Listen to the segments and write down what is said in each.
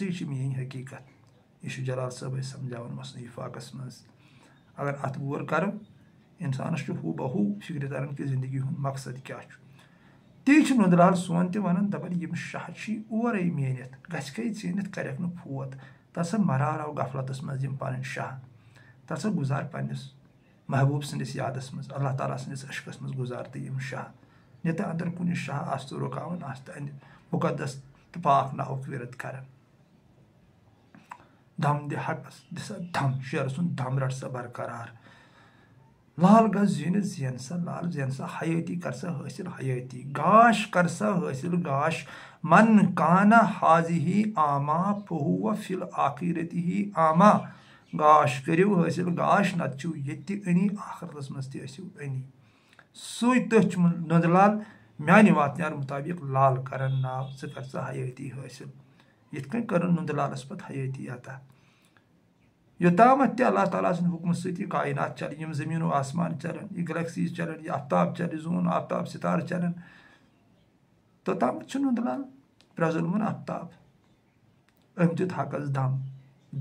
ژٕ میٲنۍ حقیٖقت یہِ چھُ جلال صٲب سمجھاوان مصنوعی فاقس منٛز اگر اتھ غور کرو انسانس چھُ ہُہ بہوٗ فِکرِ تران کہِ زندگی ہُنٛد مقصد کیاہ چھُ تی چھُ نُندٕ سون تہِ ونان دپان یِم شاہ چھِ اورے میٖنِتھ گژھِ کھے ژیٖنِتھ کریکھ نہٕ فوت تر سا مراراو غفلتس منٛز یِم پنٕنۍ شاہ تر سا گُزار پننِس محبوٗب سٕنٛدِس یادس منٛز اللہ تعالیٰ سٕنٛدِس عشقس منٛز گُزار تہٕ یِم شاہ نہِ تہٕ اندر کُنہِ شاہ آسہِ تہٕ رُکاوان آسہِ تہٕ اَنہِ مُقدس تہٕ پاک ناوُک وِرد کران دم دِ حقس دِ سا دم شیر سُنٛد دم رٹ سا برقرار لال گژھ زیٖنِتھ زین سا لال زین سا حیٲتی کر سا حٲصِل حیٲتی گاش کر سا حٲصِل گاش من کانا حاضی آما فہوٗ فِل آخرتی آما گاش کٔرِو حٲصِل گاش نتہٕ چھِو ییٚتہِ تہِ أنی آخرتس منٛز تہِ ٲسِو أنی سُے تٔتھۍ چھُ نُندٕ لال میانہِ واتنیار مُطابق لال کرن ناو ژٕ کر سا حیٲتی حٲصِل یِتھ کٔنۍ کٔرٕن نُندٕ لالس پتہٕ حیٲتی عطا یوٚتامتھ تہِ اللہ تعالیٰ سٕنٛدِ حُکمہٕ سۭتۍ یہِ کاینات چلہِ یِم زٔمیٖن و آسمان چلن یہِ گلیکسیٖز چلن یہِ آفتاب چلہِ زوٗن آفتاب سِتارٕ چلن توٚتامتھ چھُ نُندٕ لال پرٛزُلمُن آفتاب أمۍ دیُت حقس دم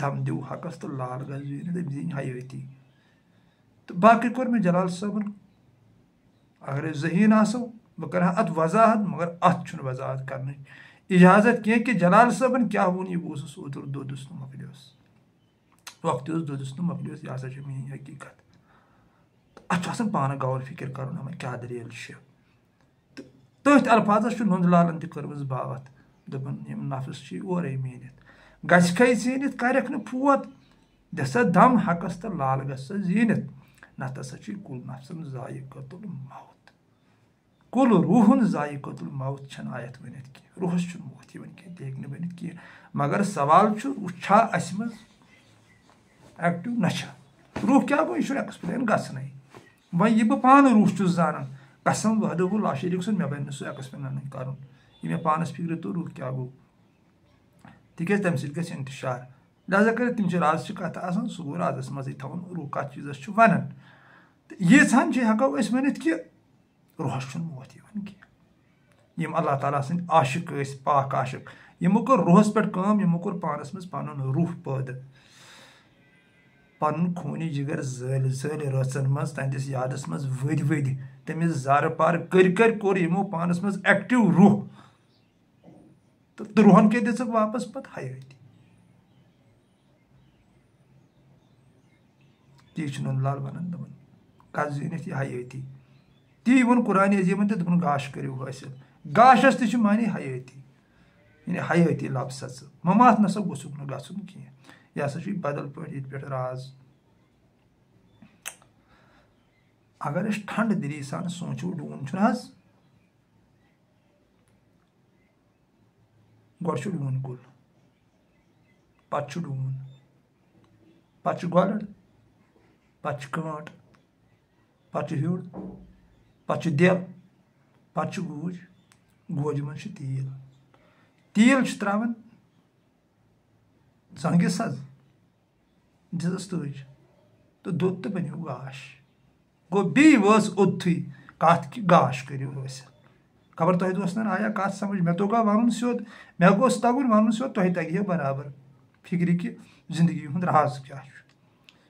دم دِو حقس تہٕ لال گژھ زیٖنِتھ أمۍ زیٖنۍ حیٲتی تہٕ باقٕے کوٚر مےٚ جلال صٲبن اگر أسۍ ذہیٖن آسو بہٕ کرٕ ہا اتھ وضاحت مگر اتھ چھُنہٕ وضاحت کرنٕچ اجازت کینٛہہ کہِ جلال صٲبن کیاہ ووٚن یہِ بہٕ اوسُس اوترٕ دۄدُس نہٕ مۄکلیوس وقتہِ اوس دۄدُس نہٕ مۄکلیوس یہِ ہسا چھِ میٲنۍ حقیٖقت تہٕ اتھ چھُ آسان پانہٕ غور فِکر کرُن اما کیاہ دٔلیٖل چھِ تہٕ تٔتھۍ الفاظس چھُ نُندٕ لالن تہِ کٔرمٕژ باوتھ دوٚپُن یِم نفس چھِ اورے میٖنِتھ گژھِ کھے ژیٖنِتھ کریکھ نہٕ فوت دِ سا دم حقس تہٕ لال گژھِ سا زیٖنِتھ نتہٕ ہسا چھُ کُل نفسن ذایقۃ الموت کُل روحن ذایقۃ الموت چھنہٕ آیتھ ؤنِتھ کینٛہہ روحس چھُنہٕ موت یِوان کینٛہہ تہِ ہیٚکہِ نہٕ ؤنِتھ کینٛہہ مگر سوال چھُ روح چھا اسہِ منٛز ایکٹِو نہ چھا روح کیاہ گوٚو یہِ چھُنہٕ ایکسپلین گژھنٕے وۄنۍ یہِ بہٕ پانہٕ روح چھُس زانان قسم وحدہ لا شریٖک سُنٛد مےٚ بنہِ نہٕ سُہ ایکسپلین کرُن یہِ مےٚ پانس فِکرِ توٚر روح کیاہ گوٚو تِکیازِ تمہِ سۭتۍ گژھِ انتشار لہٰذا کٔرِتھ تِم چھِ رازچہِ کتھٕ آسان سُہ گوٚو رازس منٛزٕے تھاوُن روح کتھ چیٖزس چھُ ونان تہٕ ییٖژہن چھِ ہٮ۪کو أسۍ ؤنِتھ کہِ روحس چھُنہٕ موت یِوان کینٛہہ یِم اللہ تعالیٰ سٕنٛدۍ عاشق ٲسۍ پاک عاشق یِمو کٔر روحس پٮ۪ٹھ کٲم یِمو کوٚر پانس منٛز پنُن روح پٲدٕ پنُن خوٗنہِ جگر زٲلۍ زٲلۍ رٲژن منٛز تہنٛدِس یادس منٛز ؤدۍ ؤدۍ تٔمِس زارٕ پار کٔرۍ کوٚر یِمو پانس منٛز ایکٹِو روح تہٕ روحن کیٛاہ دِژٕکھ واپس پتہٕ حیٲتی تی چھُ نُندٕ لال ونان دپان کتھ زیٖنِتھ یہِ حیٲتی تی ووٚن قرآنِ عظیٖمن تہِ دوٚپُن گاش کٔرِو حٲصِل گاشس تہِ چھُ معنی حیٲتی یعنی حیٲتی لب سا ژٕ ممات نسا گوٚژھُکھ نہٕ گژھُن کینٛہہ یہِ ہسا چھُ بدل پٲٹھۍ ییٚتہِ پٮ۪ٹھ راز اگر أسۍ ٹھنڈٕ دِلی سان سونٛچو ڈوٗن چھُنہ حظ گۄڈٕ چھُ ڈوٗن کُل پتہٕ چھُ ڈوٗن پتہٕ چھُ گۄلر پتہٕ چھُ کٲنٛٹ پتہٕ چھُ ہیوٚر پتہٕ چھُ دٮ۪ل پتہٕ چھُ گوٗج گوجہِ منٛز چھُ تیٖل تیٖل چھُ تراوان زنٛگس حظ دِژٕس تٔج تہٕ دوٚد تہٕ بنیو گاش گوٚو بیٚیہِ وٲژ اوٚدتھٕے کتھ کہِ گاش کٔرِو حٲصِل خبر تۄہہِ دوستن آیا کتھ سمجھ مےٚ توٚگا ونُن سیوٚد مےٚ گوٚژھ تگُن ونُن سیوٚد تۄہہِ تگہِ ہے برابر فِکرِ کہِ زندگی ہُنٛد راز کیاہ چھُ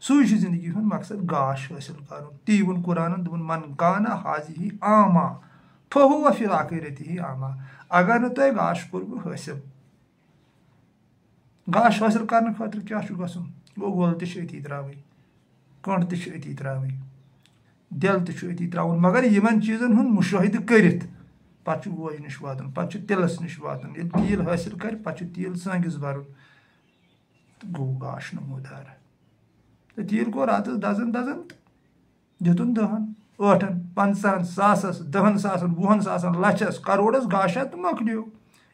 سُے چھُ زندگی ہُنٛد مقصد گاش حٲصِل کرُن تی ووٚن قرآنن دوٚپُن من کانا حاضی آما فہوٗ فِل آخرتی آما اگر نہٕ تۄہہِ گاش کوٚروٕ حٲصِل گاش حٲصِل کرنہٕ خٲطرٕ کیاہ چھُ گژھُن گوٚو گول تہِ چھِ أتی تراوٕنۍ کٔنٛڈ تہِ چھِ أتی تراوٕنۍ دِل تہِ چھُ أتی تراوُن مگر یِمن چیٖزن ہُنٛد مُشٲہدٕ کٔرِتھ پتہٕ چھُ گوجہِ نِش واتُن پتہٕ چھُ تِلس نِش واتُن ییٚلہِ تیٖل حٲصِل کرِ پتہٕ چھُ تیٖل زنٛگس برُن تہٕ گوٚو گاش نموٗدار تہٕ تیٖل گوٚو راتس دزان دزان تہٕ دِتُن 10 8 50 ساسس 10 ساسن 20 ساسن لچھس کروڑس گاشا تہٕ مۄکلیو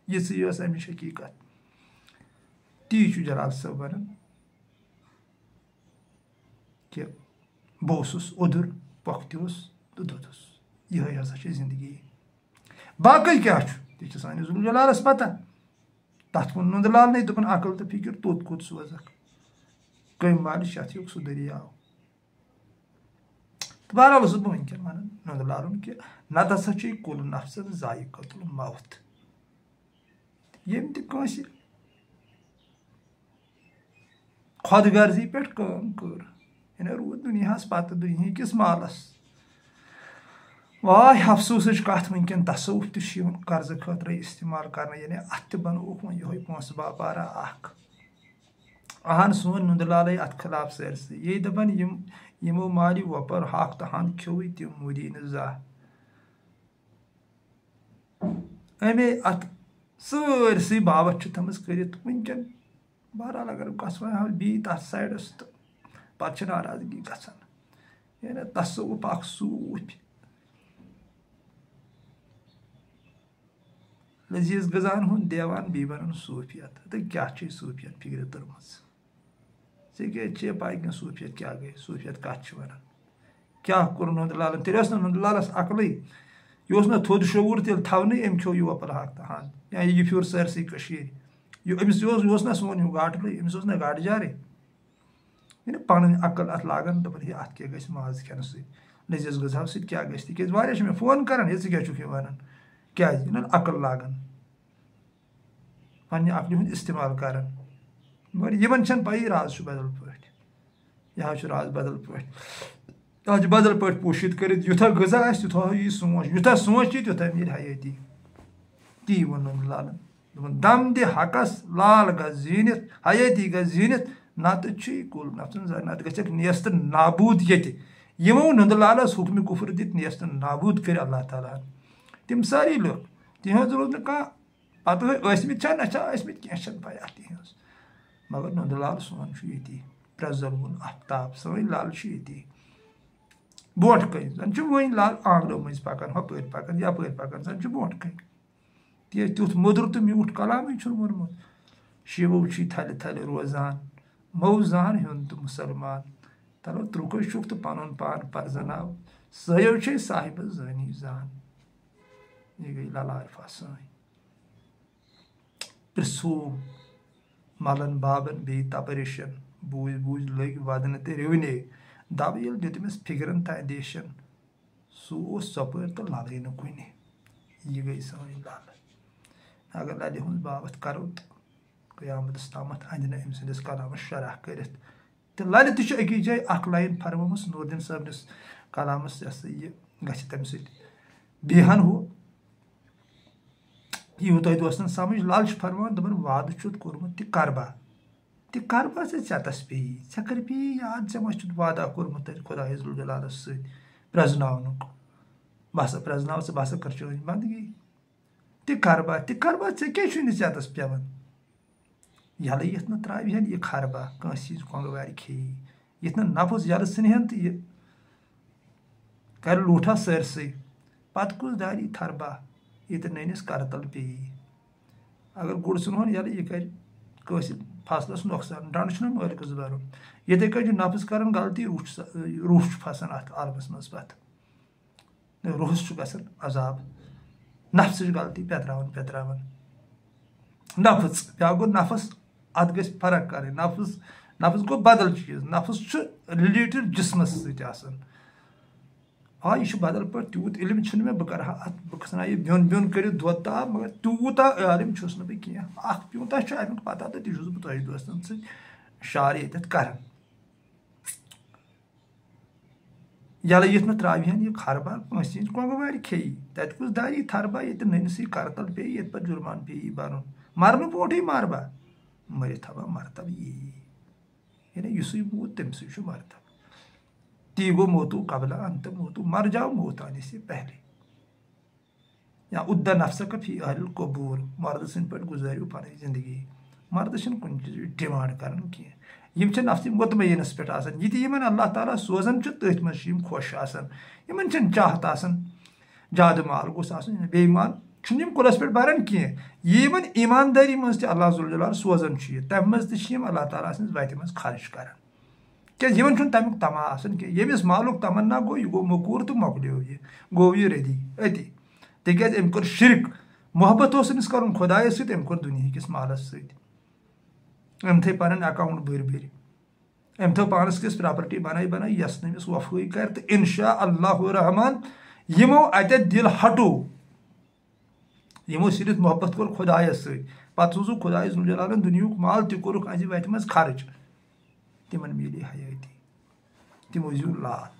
یِژٕے ٲس امِچ حقیٖقت تی چھُ جلال صٲب ونان کہِ بہٕ اوسُس اوٚدُر پۄختہِ اوس تہٕ دوٚدُس یِہے ہسا چھِ زندگی باقٕے کیاہ چھُ تہِ چھِ سٲنِس ذوالجلالس پتہ تتھ ووٚن نُندٕ لالنٕے دوٚپُن عقل تہٕ فِکر توٚت کوٚت سوزکھ کٔمۍ والہِ شتھیُک سُہ دٔریاو تہٕ بہرحال اوسُس بہٕ وٕنکیٚن ونان نُندٕ لالُن کہِ نتہٕ ہسا چھُ یہِ کُل نفسن ذایقۃ الموت ییٚمۍ تہِ کٲنٛسہِ خۄد غرضی پٮ۪ٹھ کٲم کٔر یعنی روٗد دُنیاہَس پَتہٕ دُنہِکِس مالَس واے افسوٗسٕچ کَتھ وٕنکٮ۪ن تصوُف تہِ چھُ یِوان قرضہٕ خٲطرٕ استعمال کرنہٕ یعنی اَتھ تہِ بنووُکھ وۄنۍ یِہوے پونٛسہٕ باپارا اکھ اہن سون نُندٕ لالٕے اَتھ خٕلاف سٲرسٕے یے دَپان یِمو مالہِ وۄپَر ہاکھ تہٕ ہَن کھیوٚوٕے تِم موٗدی نہٕ زانٛہہ اَمے اَتھ سٲرسٕے باوت چھُ تھٲمٕژ کٔرِتھ وٕنکٮ۪ن بہرحال اگر گژھو بیٚیہِ تَتھ سایڈَس تہٕ پَتہٕ چھِ ناراضگی گژھان یعنی تصوُف اکھ صوٗفۍ لٔزیٖز غذاہن ہُنٛد دیوان بیٚیہِ بَنان صوٗفیت تہٕ کیٛاہ چھے صوٗفیت فِکرِ تٔرمٕژ ژےٚ کیٛازِ چھے پاے کینٛہہ صوٗفیت کیٛاہ گٔے صوٗفیت کَتھ چھِ وَنان کیٛاہ کوٚر نُندٕ لالن تیٚلہِ ٲس نہٕ نُندٕ لالَس عقلٕے یہِ اوس نہٕ تھوٚد شعوٗر تیٚلہِ تھاونٕے أمۍ کھیوٚو یہِ وۄپَر ہاکھ تہٕ ہَن یا یہِ پھیوٗر سٲرسٕے کٔشیٖرِ أمِس یہِ اوس نہ سون ہیوٗ گاٹلٕے أمِس اوس نہ گاڈٕ جارٕے یعنی پَنٕنۍ عقل اَتھ لاگان دَپان ہے اَتھ کیٛاہ گژھِ ماز کھٮ۪نہٕ سۭتۍ لٔزیٖز غذاہو سۭتۍ کیٛاہ گژھِ تِکیٛازِ واریاہ چھِ مےٚ فون کران ہے ژٕ کیٛاہ چھُکھ یہِ وَنان کیٛازِ یِنہٕ عقل لاگان پننہِ عقلہِ ہُنٛد استعمال کران مگر یِمن چھنہٕ پَیی راز چھُ بدل پٲٹھۍ یہِ حظ چھُ راز بدل پٲٹھۍ اَتھ چھُ بدل پٲٹھۍ پوٗشِت کٔرِتھ یوٗتاہ غذا آسہِ تیوٗتاہ یی سونٛچ یوٗتاہ سونٛچ یی تیوٗتاہ میلہِ حیٲتی تی ووٚن نُندٕ لالن دوٚپُن دم دِ حقس لال گژھ زیٖنِتھ حیٲتی گژھِ زیٖنِتھ نتہٕ چھُے کُل نفسن زر نتہٕ گژھکھ نیستہٕ نابوٗد ییٚتہِ یِمو نُندٕ لالس حُکمہِ کُفر دِتھ نیستہٕ نابوٗد کٔرۍ اللہ تعالیٰ ہن تِم سٲری لُکھ تِہنٛز روٗز نہٕ کانٛہہ پتہٕ ٲسمٕتۍ چھا نہ چھا ٲسمٕتۍ کینٛہہ چھنہٕ پَیہ تِہنٛز مگر نُندٕ لال سون چھُ ییٚتی پرٛزلوُن آفتاب سٲنۍ لال چھُ ییٚتی برونٛٹھ کَنۍ زن چھُ وۄنۍ لال آنٛگنو مٔنٛزۍ پکان ہۄپٲرۍ پکان یپٲرۍ پکان زن چھُ برونٛٹھ کَنۍ تِکیٛازِ تیُتھ موٚدُر تہٕ میوٗٹھ کلامٕے چھُن ووٚنمُت شِوو چھُے تھلہِ تھلہِ روزان مو زان ہیوٚن تہٕ مُسلمان تلو ترُکے چھُکھ تہٕ پنُن پان پرزناو سٲیو چھے صاحبہٕ زٲنی زان یہِ گٔے للارفا سٲنۍ پرٛژھوٗم ملن بابن بیٚیہِ تپریشن بوٗزۍ بوٗزۍ لٔگۍ ودنہٕ تہٕ رِونے دب ییٚلہِ دیُتمِس فِکرن تہٕ اندیشن سُہ اوس ژۄپٲرۍ تہٕ للٕے نہٕ کُنہِ یہِ گٔے سٲنۍ لل اگر للہِ ہُنٛد بابتھ کرو تہٕ قیامتس تامتھ اندِ نہٕ أمۍ سٕنٛدِس کلامس شرح کٔرِتھ تہٕ للہِ تہِ چھُ أکِس جایہِ اکھ لاین فرمٲومٕژ نوٗردیٖن صٲبنِس کلامس یہِ ہسا یہِ گژھِ تمہِ سۭتۍ بیٚہن ہُہ یِیوٕ تۄہہِ دوستن سمجھ لل چھُ فرماوان دپان وعدٕ چھُتھ کوٚرمُت تہِ کربا ژےٚ ژٮ۪تس پیٚیی ژےٚ کر پیٚیی یاد ژےٚ ما چھُتھ وعدا کوٚرمُت تتہِ خۄدایس ذوالجلالس سۭتۍ پرٛزناونُک بہٕ ہسا پرٛزناو ژٕ بہٕ ہسا کر چٲنۍ بندگی تہِ کربا ژےٚ کیٛازِ چھُے نہٕ ژٮ۪تس پٮ۪وان یلہٕ یِتھ نہٕ ترٛاوِ ہن یہِ خربا کٲنٛسہِ ہِنٛز کۄنٛگہٕ وارِ کھیٚیی یِتھ نہٕ نفس یلہٕ ژھٕنہِ ہن تہٕ یہِ کرِ لوٗٹھا سٲرسٕے پتہٕ کُس داری تھربا ییٚتہِ نٔنِس کرتل پیٚیی اگر گُر ژھٕنہون یلہٕ یہِ کرِ کٲنٛسہِ فصلس نۄقصان ڈنٛڈ چھُنہ مٲلکس برُن یِتھٕے کٔنۍ چھُ نفس کران غلطی روح چھُ پھسان اتھ عالمس منٛز پتہٕ روحس چھُ گژھان عذاب نفسٕچ غلطی پٮ۪تراوان نفس بیٛاکھ گوٚو نفس اتھ گژھِ فرق کرٕنۍ نفس گوٚو بدل چیٖز نفس چھُ رِلیٹِڈ جسمس سۭتۍ آسان آ یہِ چھُ بدل پٲٹھۍ تیوٗت علم چھُنہٕ مےٚ بہٕ کرٕ ہا اتھ بہٕ کھسناو یہِ بیوٚن کٔرِتھ دۄد تاپ مگر تیوٗتاہ عالِم چھُس نہٕ بہٕ کینٛہہ اکھ پیوٗنٛتاہ چھُ امیُک پتہ تہٕ تہِ چھُس بہٕ تۄہہِ دوستن سۭتۍ شار ییٚتٮ۪تھ کران یلہٕ یِتھ نہٕ ترٛاوِ ہن یہِ خربا کٲنٛسہِ ہِنٛز کۄنٛگہٕ وارِ کھیٚیی تتہِ کُس داری تھربا ییٚتہِ نٔنسٕے کرتل پیٚیہِ ییٚتہِ پتہٕ جُرمان پیٚیی برُن مرنہٕ برونٛٹھٕے ماربا مٔرِتھ ہوا مرتب یی یعنی یُسُے موٗد تٔمسٕے چھُ مرتب تی گوٚو موتوٗ قبلہ انتہٕ موتوٗ مر جاو موت آنے سے پہلے یا اُدہ نفسک فی اہل قبوٗر مردٕ سٕنٛدۍ پٲٹھۍ گُزٲرِو پنٕنۍ زندگی مردٕ چھِنہٕ کُنہِ چیٖزٕچ ڈِمانڈ کران کینٛہہ یِم چھِ نفسہِ مطمعینس پٮ۪ٹھ آسان یہِ تہِ یِمن اللہ تعالیٰ سوزان چھُ تٔتھۍ منٛز چھِ یِم خۄش آسان یِمن چھنہٕ چاہت آسان زیادٕ مال گوٚژھ آسُن بیٚیہِ مال چھُنہٕ یِم کُلس پٮ۪ٹھ بران کینٛہہ یہِ یِمن ایٖماندٲری منٛز تہِ اللہ ذوالجلال سوزان چھُ یہِ تمہِ منٛز تہِ چھِ یِم اللہ تعالیٰ سٕنٛزِ وتہِ منٛز خرٕچ کران کیٛازِ یِمن چھُنہٕ تمیُک تما آسان کینٛہہ ییٚمِس مالُک تمنا گوٚو یہِ گوٚو موٚکوٗر تہٕ مۄکلیو یہِ گوٚو یہِ ردی أتی تِکیٛازِ أمۍ کوٚر شرک محبت اوس أمِس کرُن خۄدایس سۭتۍ أمۍ کوٚر دُنہِکِس مالس سۭتۍ أمۍ تھٲے پنٕنۍ اکاونٹ بٔرۍ أمۍ تھٲو پانس کِژھ پراپرٹی بنٲے یۄس نہٕ أمِس وفٲیی کرِ تہٕ انشاء اللہ رحمان یِمو اتٮ۪تھ دِل ہٹو یِمو صرف محبت کوٚر خۄدایس سۭتۍ پتہٕ سوٗزُکھ خۄداے ذوالجلالن دُنیہُک مال تہِ کوٚرُکھ أہنٛزِ وتہِ منٛز خرٕچ تمن میلی حیاتی تمو زیوٗن لال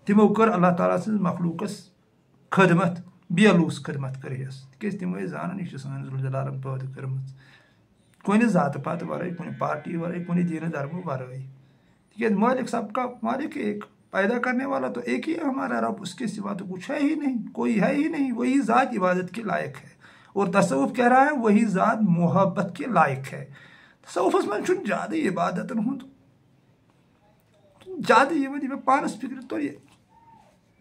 تمو کٔر اللہ تعالیٰ سٕنٛز مخلوٗقس خدمت بیلوٗس خدمت کٔرہس تِکیٛازِ تِم ٲسۍ زانان یہِ چھِ سٲنۍ ذوالجلالن پٲدٕ کٔرمٕژ کُنہِ ذاتہٕ پاتہٕ ورٲے کُنہِ پارٹی ورٲے کُنہِ دیٖنہٕ دھرمہٕ ورٲے تِکیٛازِ مالک سب کا مالک ایک پیدا کرنے والا تو ایک ہی ہے ہمارا رب اس کے سوا تو کچھ ہے ہی نہیں کوئی ہے ہی نہیں وہی ذات عبادت کے لائق ہے اور تصوف کہہ رہا ہے وہی ذات محبت کے لائق ہے تصوفس منٛز چھُنہٕ زیادٕ عبادتن ہُنٛد زیادٕ یِوان یہِ پانس فکر تو یہِ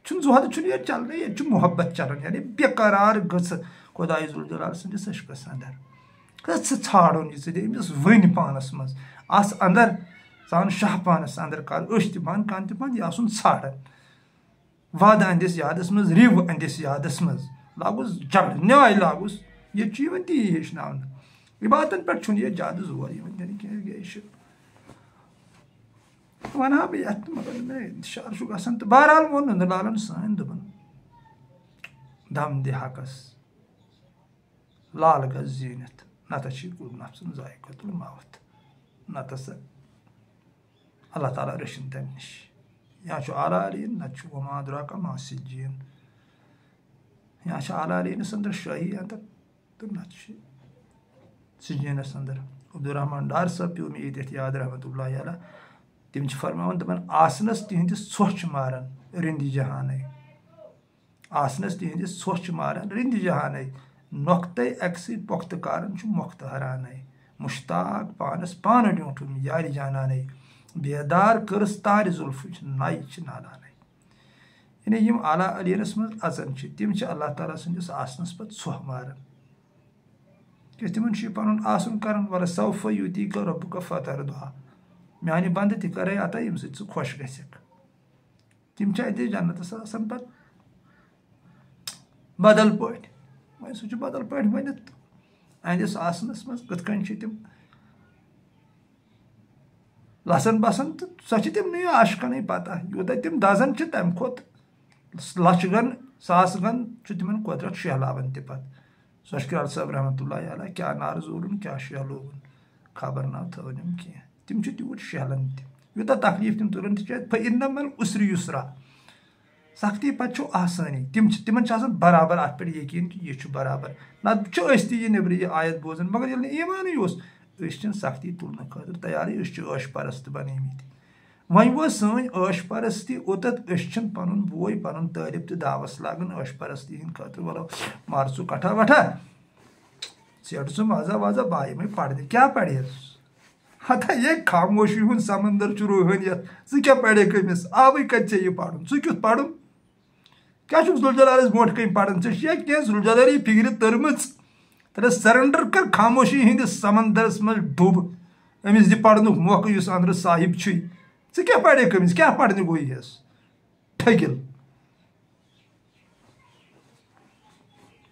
چھُنہٕ زُہد چھُنہٕ ییٚتہِ چلان ییٚتہِ چھُ محبت چلان یعنی بے قرار گٔژھ خۄداے ذوالجلال سٕنٛدِس عشقس انٛدر گٔژھ ژھانڈُن یہِ ژٕ دِ أمِس ؤنۍ پانس منٛز آس انٛدر ژٕ شاہ پانس انٛدر کر أچھ تہِ بنٛد کن تہِ بنٛد یہِ آسُن ژھانڈان وادٕ أنٛدِس یادس منٛز رِو أنٛدِس یادس منٛز لاگُس جگڑٕ نیاے لاگُس ییٚتہِ چھُ یِوان تی ہیٚچھناونہٕ عبادتن پٮ۪ٹھ چھُنہٕ ییٚتہِ زیادٕ زور یِوان دِنہٕ کینٛہہ یہِ چھُ ونہٕ ہا بہٕ یتھ مگر مےٚ انتشار چھُ گژھان تہٕ بہرحال ووٚن نُنہٕ لالن سٲنۍ دوٚپُن دم دِ حقس لال گژھ زیٖنِتھ نتہٕ چھِ کُل نفسن ذائقۃ الموت نتہٕ ہسا اللہ تعالیٰ رٔچھِن تمہِ نِش یا چھُ اعلیٰ علیٖن نتہٕ چھُ وما ادراک ما سجیٖن یا چھِ اعلیٰ علیٖنس انٛدر شٲہی انٛدر تہٕ نتہٕ چھِ سجیٖنس انٛدر عبدالرحمان ڈار صٲب پیوٚو مےٚ ییٚتٮ۪تھ یاد رحمتہ علیہ تِم چھِ فرماوان دپان آسنس تِہنٛدِس ژھۄٹھ چھِ ماران رِندِ جہانے آسنس تِہنٛدِس ژھۄٹھ چھِ ماران رِندِ جہانے نۄختَے اَکہِ سۭتۍ پۄختہٕ کارن چھُ مۄختہٕ ہرانے مُشتاق پانس پانہٕ ڈیوٗنٛٹھُم یارِ جانانے بیدار کٔرٕس تارِ زُلفٕچ نَیہِ چھِ نالانے یعنی یِم اعلیٰ علیٖنس منٛز اژان چھِ تِم چھِ اللہ تعالیٰ سٕنٛدِس آسنس پتہٕ ژھۄہ ماران کیٛازِ تِمن چھُ یہِ پنُن آسُن کران وَلَسَوْفَ یُعْطِیکَ رَبُّکَ فَتَرْضَیٰ میانہِ بنٛدٕ تہِ کرے عطا ییٚمہِ سۭتۍ ژٕ خۄش گژھکھ تِم چھِ اَتہِ جنتس آسان پتہٕ بدل پٲٹھۍ وۄنۍ سُہ چھُ بدل پٲٹھۍ ؤنِتھ أہنٛدِس آسنس منٛز کِتھ کٔنۍ چھِ تِم لسن بسن تہٕ سۄ چھِ تِمنٕے عاشقنٕے پتہ یوٗتاہ تِم دزان چھِ تمہِ کھۄتہٕ لچھ گن ساس گن چھُ تِمن قۄدرت شہلاوان تہِ پتہٕ سۄشکرال صٲب رحمتہ علیہ کیٛاہ نار زولُن کیٛاہ شہلووُن خبر نہ تھٲونِم کینٛہہ تِم چھِ تیوٗت شہلان تہِ یوٗتاہ تکلیٖف تِم تُلان تِکیٛازِ فَإِنَّ مَعَ الْعُسْرِ یُسرا سختی پتہٕ چھُ آسٲنی تِمن چھِ آسان برابر اتھ پٮ۪ٹھ یقیٖن کہِ یہِ چھُ برابر نتہٕ چھُ أسۍ تہِ یہِ نیٚبرٕ یہِ آیت بوزان مگر ییٚلہِ نہٕ ایٖمانٕے اوس أسۍ چھِنہٕ سختی تُلنہٕ خٲطرٕ تیارٕے أسۍ چھِ عٲش پرست بنٲمٕتۍ وۄنۍ وٲژ سٲنۍ عٲش پرستی اوٚتتھ أسۍ چھِنہٕ پنُن بوے پنُن طٲلب تہِ دعوس لاگان عٲش پرستی ہٕنٛدِ خٲطرٕ ولو مار ژٕ کٹھا وٹھا ژیٹھ ژٕ مزا وزا بایہِ مےٚ پرنہِ کیٛاہ پرہیز ہتا یے خاموشی ہُنٛد سمندر چھُ روحٲنیت ژٕ کیٛاہ پرکھ أمِس آبٕے کتہِ ژےٚ یہِ پرُن ژٕ کیُتھ پرُن کیٛاہ چھُکھ ذوالجلالس برونٛٹھ کَنۍ پران ژےٚ چھُیا کینٛہہ ذوالجلالی فِکرِ تٔرمٕژ تیٚلہِ سرنڈر کر خاموشی ہٕنٛدِس سمندرس منٛز ڈُب أمِس دِ پرنُک موقعہٕ یُس أنٛدرٕ صاحب چھُے ژٕ کیٛاہ پرکھ أمِس کیٛاہ پرنہِ گوٚو یِہس ٹھٔکِل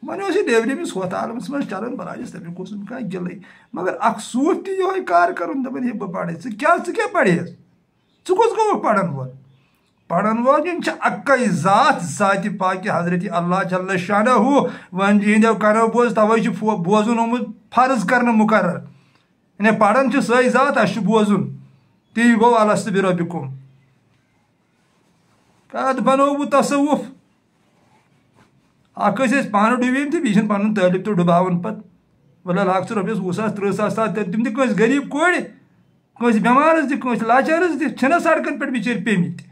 وۄنۍ اوس یہِ نیبرِمِس ہوٚتھ عالمس منٛز چلان بہٕ راجس تمیُک اوس نہٕ کانٛہہ گِلٕے مگر اکھ صوٗفۍ تہِ یِہوے کار کرُن دپان ہے بہٕ پرے ژٕ کیٛاہ پرہیز ژٕ کُس گوٚوُکھ پرن وول یِم چھِ اَکٕے ذات ذاتِ پاکہِ حضرتِ اللہ جل شانہ وۄنۍ ہِنٛدیو کنو بوز توے چھُ بوزُن آمُت فرض کرنہٕ مُقرر یعنی پران چھِ سۄے ذات اَسہِ چھُ بوزُن تی گوٚو الستُ بربکم کتھ بنووُ تصوُف اکھ ٲسۍ أسۍ پانہٕ ڈُبیمٕتۍ تہٕ بیٚیہِ چھِنہٕ پنُن طٲلب تہِ ڈُباوان پتہٕ ولہ لاگ ژٕ رۄپیس 20,000 30,000 تِم تہِ کٲنٛسہِ غریٖب کورِ کٲنٛسہِ بٮ۪مارس دِ کٲنٛسہِ لاچارس دِ چھِنہ سڑکن پٮ۪ٹھ بِچٲرۍ پیٚمٕتۍ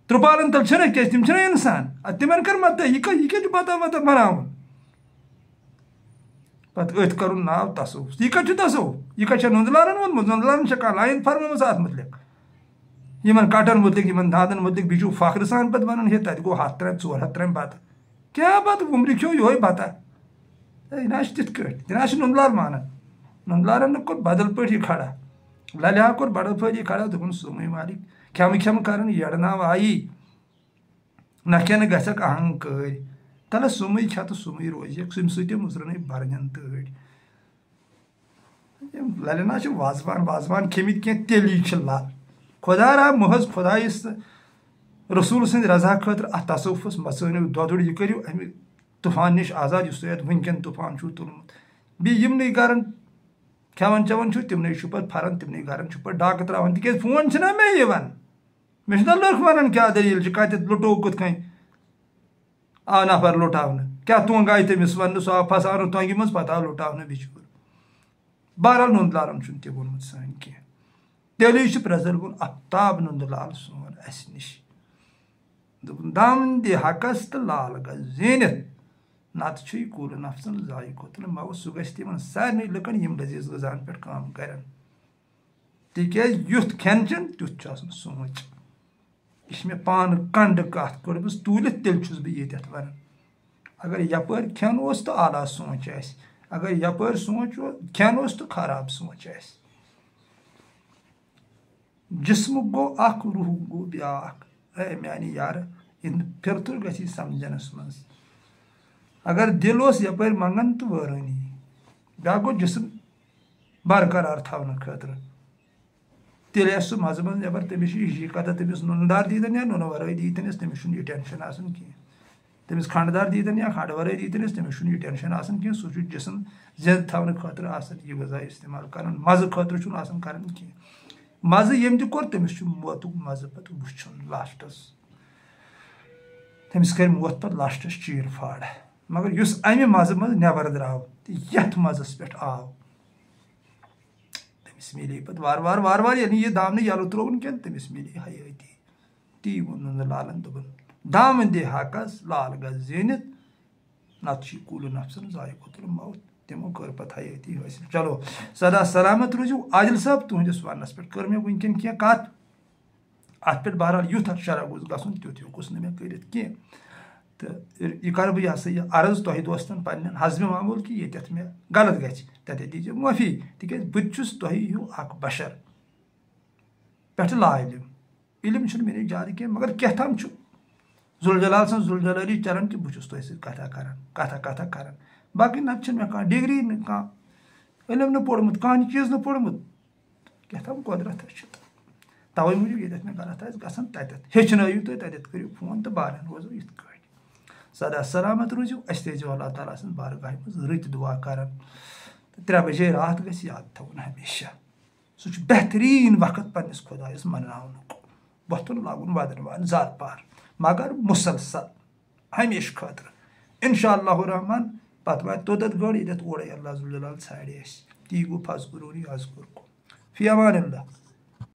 ترٛپالن تل چھِنہ کیٛازِ تِم چھِنہ انسان ادٕ تِمن کر مدد یہِ کیٛاہ چھُ بتا وتا بناوُن پتہٕ أتھۍ کرُن ناو تصوُف یہِ کتہِ چھُ تصوُف یہِ کتہِ چھےٚ نُنٛدٕ لالن ووٚنمُت نُنٛدٕ لالن چھےٚ کانٛہہ لایِن فرمٲومٕژ اتھ مُتعلق یِمن کٹن مُتعلق یِمن دادن مُتعلق بیٚیہِ چھُو فخرٕ سان پتہٕ ونان ہے تتہِ گوٚو 100 ترامہِ 200 ترامہِ بتہٕ کیٛاہ بتہٕ وُمبرِ کھیوٚو یِہوے بتہ یہِ نہ چھُ تِتھ کٲٹھۍ تہِ نہ چھُ نُنٛدٕ لال مانان نُنٛدٕ لالن کوٚر بدل پٲٹھۍ یہِ کھڑا للہِ کوٚر بدل پٲٹھۍ یہِ کھڑا دوٚپُن سومٕے مالِک کھٮ۪مہٕ کران یڑٕ ناو آیی نہ کھٮ۪نہٕ گژھکھ اہنکٲرۍ تلہٕ سُمٕے کھٮ۪ہ تہٕ سُمٕے روزٮ۪کھ سُمہِ سۭتۍ مُزرنٕے برنٮ۪ن تٲڑۍ یِم للہِ نہ چھِ وازوان کھیٚمٕتۍ کینٛہہ تیٚلی چھِ لل خۄدا را محض خۄدایس تہٕ رسوٗل سٕنٛدِ رضا خٲطرٕ اتھ تصوفس مژٲنِو دۄدُر یہِ کٔرِو امہِ طوٗفان نِش آزاد یُس تۄہہِ اتھ وٕنکٮ۪ن طوٗفان چھُو تُلمُت بیٚیہِ یِمنٕے گرن کھٮ۪وان چٮ۪وان چھُ تِمنٕے چھُ پَتہٕ پھَران تِمنٕے گَرَن چھُ پَتہٕ ڈاکہٕ ترٛاوان تِکیٛازِ فون چھِنہ مےٚ یِوان مےٚ چھِنہ لُکھ وَنان کیٛاہ دٔلیٖل چھِ کَتٮ۪تھ لُٹوو کِتھ کٔنۍ آو نفر لُٹاونہٕ کیٛاہ تونٛگ آیہِ تٔمِس وَننہٕ سُہ آو پھَساونہٕ تۄنٛگہِ منٛز پَتہٕ آو لُٹاونہٕ بِچور بہرحال نُندٕ لالَن چھُنہٕ تہِ ووٚنمُت سٲنۍ کینٛہہ تیٚلی چھُ پرٛزَلوُن افتاب نُندٕ لال سون اَسہِ نِش دوٚپُن دَم دِ حقَس تہٕ لال گژھِ زیٖنِتھ نَتہٕ چھُ یہِ کوٗلہٕ نفسَن ضایہِ کھوٚتمُت موت سُہ گژھِ تِمن سارنٕے لُکَن یِم لٔزیٖز غذاہَن پٮ۪ٹھ کٲم کَرن تِکیٛازِ یُتھ کھٮ۪ن چٮ۪ن تیُتھ چھُ آسان سونٛچ یہِ چھِ مےٚ پانہٕ کَنڈٕ کَتھ کٔڑمٕژ توٗلِتھ تیٚلہِ چھُس بہٕ ییٚتٮ۪تھ وَنان اگر یَپٲرۍ کھٮ۪ن اوس تہٕ اعلیٰ سونٛچ آسہِ اگر یَپٲرۍ سونٛچ کھٮ۪ن اوس تہٕ خراب سونٛچ آسہِ جِسمہٕ گوٚو اکھ روح گوٚو بیٛاکھ اے میٛانہِ یارٕ یِہُنٛد پھِرتُر گژھِ یہِ سَمجھنَس منٛز اگر دِل اوس یَپٲرۍ منٛگان تہٕ وٲرٲنی بیٛاکھ گوٚو جِسم برقرار تھاونہٕ خٲطرٕ تیٚلہِ آسہِ سُہ مَزٕ منٛز نٮ۪بر تٔمِس چھِ ہِشی کَتھا تٔمِس نُنہٕ دار دیٖتَن یا نُنہٕ وَرٲے دیٖتَنَس تٔمِس چھُنہٕ یہِ ٹٮ۪نشَن آسان کینٛہہ تٔمِس کھنٛڈٕ دار دیٖتَن یا کھنٛڈٕ وَرٲے دیٖتَنَس تٔمِس چھُنہٕ یہِ ٹٮ۪نشَن آسان کینٛہہ سُہ چھُ جِسم زِنٛدٕ تھاونہٕ خٲطرٕ آسان یہِ غذا اِستعمال کَرُن مَزٕ خٲطرٕ چھُنہٕ آسان کَران کینٛہہ مَزٕ ییٚمۍ تہِ کوٚر تٔمِس چھُ موتُک مَزٕ پَتہٕ وٕچھُن لاسٹَس تٔمِس کَرِ موت پَتہٕ لاسٹَس چیٖر فاڑ مگر یُس اَمہِ مَزٕ منٛز نٮ۪بر درٛاو تہٕ یَتھ مَزَس پٮ۪ٹھ آو تٔمِس مِلے پَتہٕ وارٕ وارٕ ییٚلہِ یہِ دامنہٕ یَلہٕ ترٛووُن کینٛہہ تٔمِس مِلے حیٲتی تی ووٚن نُندٕ لالَن دوٚپُن دَم دِ حقَس لال گژھِ زیٖنِتھ نَتہٕ چھُ یہِ کوٗلہٕ نفسَن ضایہِ کھوٚتمُت موت تِمو کٔر پَتہٕ حیٲتی حٲصِل چلو سدا سلامت روٗزِو عادِل صٲب تُہٕنٛدِس وَننَس پٮ۪ٹھ کٔر مےٚ وٕنکٮ۪ن کینٛہہ کَتھ اَتھ پٮ۪ٹھ بہرحال یُتھ اَتھ شرح گوٚژھ گژھُن تیُتھ ہیوٚکُس نہٕ مےٚ کٔرِتھ کینٛہہ تہٕ یہِ کَرٕ بہٕ یہِ ہسا یہِ عرض تۄہہِ دوستن پنٛنٮ۪ن حضبہِ معموٗل کہِ ییٚتٮ۪تھ مےٚ غلط گژھِ تَتٮ۪تھ دیٖزیو معٲفی تِکیٛازِ بہٕ تہِ چھُس تۄہہِ ہیوٗ اکھ بشر پٮ۪ٹھٕ لا علم علم چھُنہٕ مےٚ نِش زیادٕ کینٛہہ مگر کیٛاہتام چھُ ذُوالجلال سٕنٛز ذُوالجلٲلی چلان کہِ بہٕ چھُس تۄہہِ سۭتۍ کَتھا کران باقٕے نتہٕ چھِنہٕ مےٚ کانٛہہ ڈگری نہٕ کانٛہہ علم نہٕ پوٚرمُت کانٛہہ چیٖز نہٕ پوٚرمُت کیٛاہتام قۄدرَتھا چھُ تَوَے موٗجوٗب ییٚتٮ۪تھ مےٚ غلط آسہِ گژھان تَتٮ۪تھ ہیٚچھنٲیِو تُہۍ تَتٮ۪تھ کٔرِو فون تہٕ بارن روزو یِتھ کٲٹھۍ سدا سلامت روٗزِو اَسہِ تھٲیزیو اللہ تعالیٰ سٕنٛز بارگاہہِ منٛز رٕتۍ دُعا کران تہٕ 3 بجے راتھ گژھِ یاد تھاوُن ہمیشہ سُہ چھُ بہتریٖن وقت پنٛنِس خۄدایَس مناونُک وۄتھُن لاگُن وَدناوان زارٕ پار مگر مُسلسل ہمیشہٕ خٲطرٕ اِنشاء اللہُ رحمان پتہٕ واتہِ توٚتَتھ گٲڑۍ ییٚتٮ۪تھ اورَے اللہ ذوالجلال ژھانڈِ اَسہِ تی گوٚو فضکروٗنی اذکُرکُم فی امان اللہ